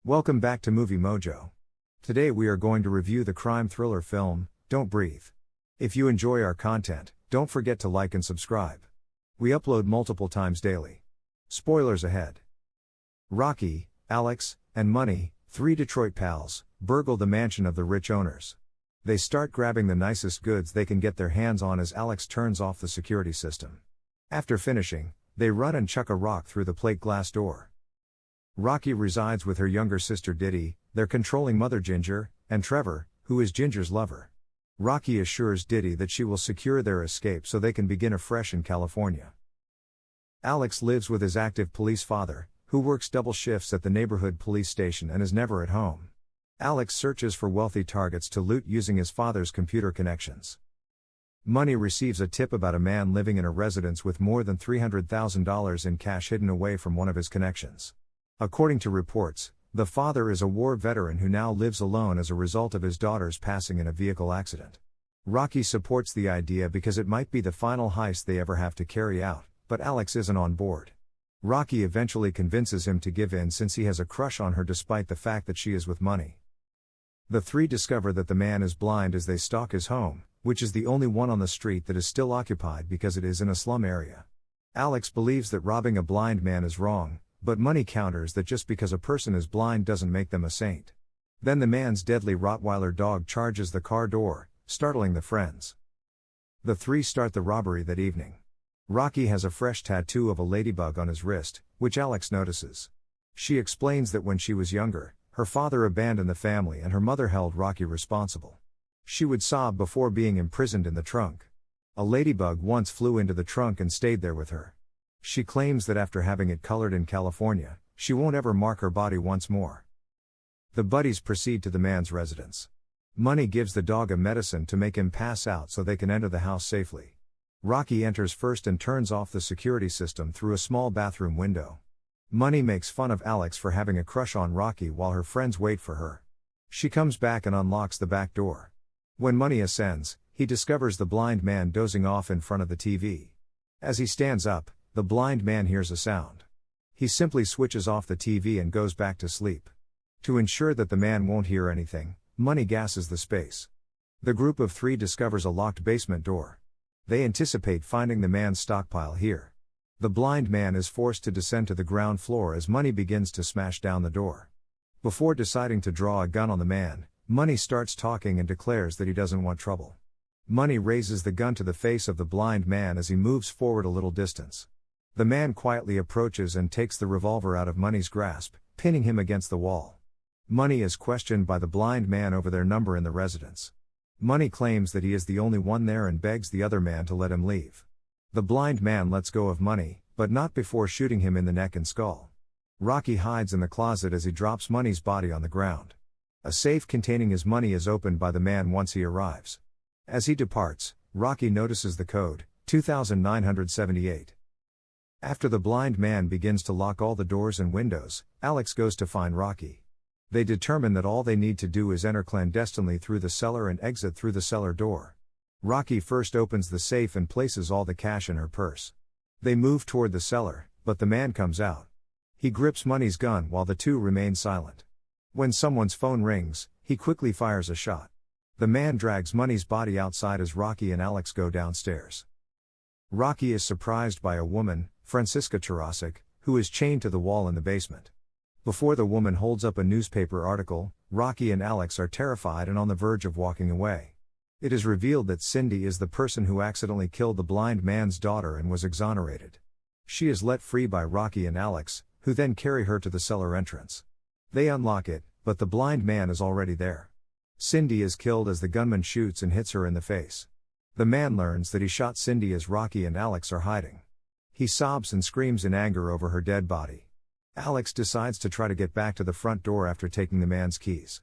Welcome back to Movie Mojo. Today we are going to review the crime thriller film, Don't Breathe. If you enjoy our content, don't forget to like and subscribe. We upload multiple times daily. Spoilers ahead. Rocky, Alex, and Money, three Detroit pals, burgle the mansion of the rich owners. They start grabbing the nicest goods they can get their hands on as Alex turns off the security system. After finishing, they run and chuck a rock through the plate glass door. Rocky resides with her younger sister Diddy, their controlling mother Ginger, and Trevor, who is Ginger's lover. Rocky assures Diddy that she will secure their escape so they can begin afresh in California. Alex lives with his active police father, who works double shifts at the neighborhood police station and is never at home. Alex searches for wealthy targets to loot using his father's computer connections. Money receives a tip about a man living in a residence with more than $300,000 in cash hidden away from one of his connections. According to reports, the father is a war veteran who now lives alone as a result of his daughter's passing in a vehicle accident. Rocky supports the idea because it might be the final heist they ever have to carry out, but Alex isn't on board. Rocky eventually convinces him to give in since he has a crush on her despite the fact that she is with Money. The three discover that the man is blind as they stalk his home, which is the only one on the street that is still occupied because it is in a slum area. Alex believes that robbing a blind man is wrong, but Money counters that just because a person is blind doesn't make them a saint. Then the man's deadly Rottweiler dog charges the car door, startling the friends. The three start the robbery that evening. Rocky has a fresh tattoo of a ladybug on his wrist, which Alex notices. She explains that when she was younger, her father abandoned the family and her mother held Rocky responsible. She would sob before being imprisoned in the trunk. A ladybug once flew into the trunk and stayed there with her. She claims that after having it colored in California, she won't ever mark her body once more. The buddies proceed to the man's residence. Money gives the dog a medicine to make him pass out so they can enter the house safely. Rocky enters first and turns off the security system through a small bathroom window. Money makes fun of Alex for having a crush on Rocky while her friends wait for her. She comes back and unlocks the back door. When Money ascends, he discovers the blind man dozing off in front of the TV. As he stands up, the blind man hears a sound. He simply switches off the TV and goes back to sleep. To ensure that the man won't hear anything, Money gasses the space. The group of three discovers a locked basement door. They anticipate finding the man's stockpile here. The blind man is forced to descend to the ground floor as Money begins to smash down the door. Before deciding to draw a gun on the man, Money starts talking and declares that he doesn't want trouble. Money raises the gun to the face of the blind man as he moves forward a little distance. The man quietly approaches and takes the revolver out of Money's grasp, pinning him against the wall. Money is questioned by the blind man over their number in the residence. Money claims that he is the only one there and begs the other man to let him leave. The blind man lets go of Money, but not before shooting him in the neck and skull. Rocky hides in the closet as he drops Money's body on the ground. A safe containing his money is opened by the man once he arrives. As he departs, Rocky notices the code, 2978. After the blind man begins to lock all the doors and windows, Alex goes to find Rocky. They determine that all they need to do is enter clandestinely through the cellar and exit through the cellar door. Rocky first opens the safe and places all the cash in her purse. They move toward the cellar, but the man comes out. He grips Money's gun while the two remain silent. When someone's phone rings, he quickly fires a shot. The man drags Money's body outside as Rocky and Alex go downstairs. Rocky is surprised by a woman, Francisca Tarasic, who is chained to the wall in the basement. Before the woman holds up a newspaper article, Rocky and Alex are terrified and on the verge of walking away. It is revealed that Cindy is the person who accidentally killed the blind man's daughter and was exonerated. She is let free by Rocky and Alex, who then carry her to the cellar entrance. They unlock it, but the blind man is already there. Cindy is killed as the gunman shoots and hits her in the face. The man learns that he shot Cindy as Rocky and Alex are hiding. He sobs and screams in anger over her dead body. Alex decides to try to get back to the front door after taking the man's keys.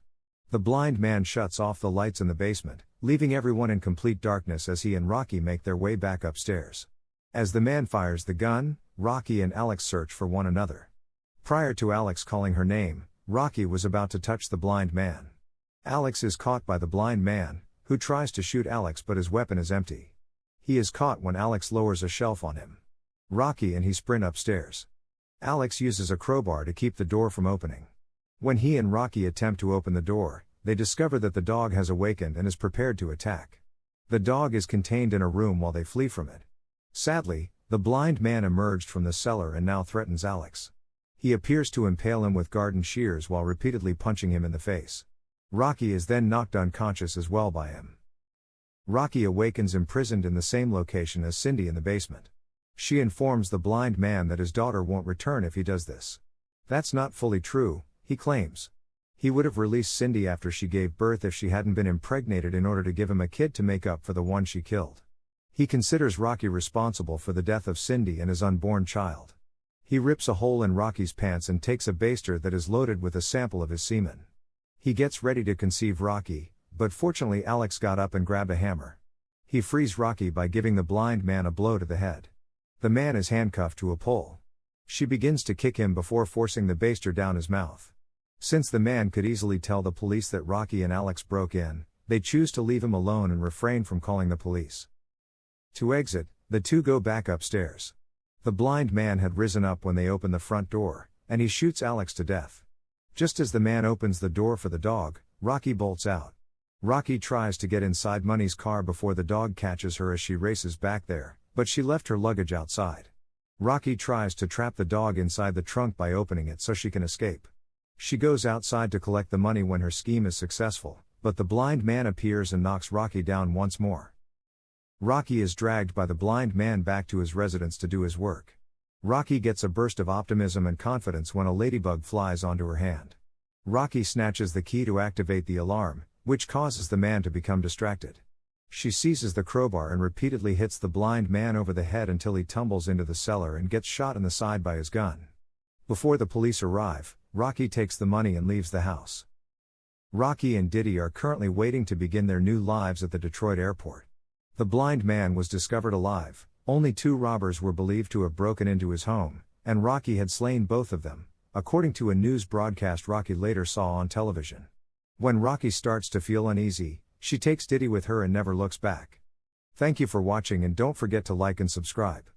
The blind man shuts off the lights in the basement, leaving everyone in complete darkness as he and Rocky make their way back upstairs. As the man fires the gun, Rocky and Alex search for one another. Prior to Alex calling her name, Rocky was about to touch the blind man. Alex is caught by the blind man, who tries to shoot Alex but his weapon is empty. He is caught when Alex lowers a shelf on him. Rocky and he sprint upstairs. Alex uses a crowbar to keep the door from opening. When he and Rocky attempt to open the door, they discover that the dog has awakened and is prepared to attack. The dog is contained in a room while they flee from it. Sadly, the blind man emerged from the cellar and now threatens Alex. He appears to impale him with garden shears while repeatedly punching him in the face. Rocky is then knocked unconscious as well by him. Rocky awakens imprisoned in the same location as Cindy in the basement. She informs the blind man that his daughter won't return if he does this. That's not fully true, he claims. He would have released Cindy after she gave birth if she hadn't been impregnated in order to give him a kid to make up for the one she killed. He considers Rocky responsible for the death of Cindy and his unborn child. He rips a hole in Rocky's pants and takes a baster that is loaded with a sample of his semen. He gets ready to conceive Rocky, but fortunately Alex got up and grabbed a hammer. He frees Rocky by giving the blind man a blow to the head. The man is handcuffed to a pole. She begins to kick him before forcing the baster down his mouth. Since the man could easily tell the police that Rocky and Alex broke in, they choose to leave him alone and refrain from calling the police. To exit, the two go back upstairs. The blind man had risen up when they open the front door, and he shoots Alex to death. Just as the man opens the door for the dog, Rocky bolts out. Rocky tries to get inside Money's car before the dog catches her as she races back there, but she left her luggage outside. Rocky tries to trap the dog inside the trunk by opening it so she can escape. She goes outside to collect the money when her scheme is successful, but the blind man appears and knocks Rocky down once more. Rocky is dragged by the blind man back to his residence to do his work. Rocky gets a burst of optimism and confidence when a ladybug flies onto her hand. Rocky snatches the key to activate the alarm, which causes the man to become distracted. She seizes the crowbar and repeatedly hits the blind man over the head until he tumbles into the cellar and gets shot in the side by his gun. Before the police arrive, Rocky takes the money and leaves the house. Rocky and Diddy are currently waiting to begin their new lives at the Detroit airport. The blind man was discovered alive, only 2 robbers were believed to have broken into his home, and Rocky had slain both of them, according to a news broadcast Rocky later saw on television. When Rocky starts to feel uneasy, she takes Diddy with her and never looks back. Thank you for watching and don't forget to like and subscribe.